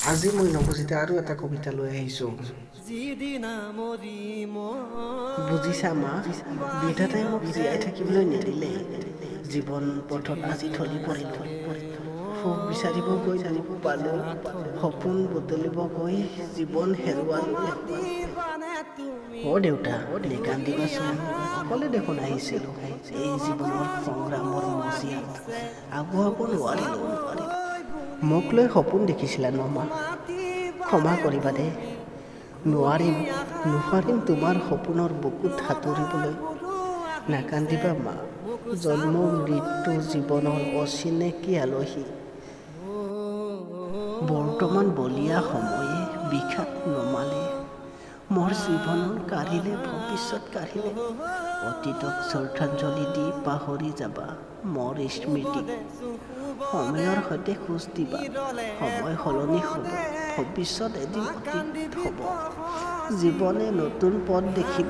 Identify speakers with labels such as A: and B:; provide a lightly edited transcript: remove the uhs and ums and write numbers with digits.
A: আজি মই নবুজিতে আৰু এটা কবিতা লৈ আহিছোঁ। বুজিছা মা, বিধাতাই মোক জীয়াই থাকিবলৈ নিদিলে। জীৱন পথত আজি ঢলি পৰিলোঁ। সুখ বিচাৰিব গৈ দুখ পালোঁ। সপোন বুটলিব গৈ জীৱন হেৰুৱালোঁ। দেউতা, নেকান্দিবাচোন, অকলে দেখোন আহিছিলোঁ। এই জীৱনৰ সংগ্ৰামৰ মজিয়াত আগুৱাব নোৱাৰিলোঁ। মোক লৈ সপোন দেখিছিলা ন মা? ক্ষমা কৰিবা দে। নোৱাৰিম তোমাৰ সপোনৰ বুকুত সাঁতুৰিবলৈ। নাকান্দিবা মা, জন্ম মৃত্যু জীৱনৰ অচিনাকি আলহী। বৰ্তমান বলীয়া সময়ে বিষাদ নমালে। মোৰ জীৱনৰ কাঢ়িলে ভৱিষ্যত কাঢ়িলে। অতীতক শ্ৰদ্ধাঞ্জলি দি পাহৰি যাবা মোৰ স্মৃতিক। সময়ৰ সৈতে খোজ দিবা, সময় সলনি হ'ব, ভৱিষ্যত এদিন অতীত হ'ব। জীৱনে নতুন পথ দেখিব,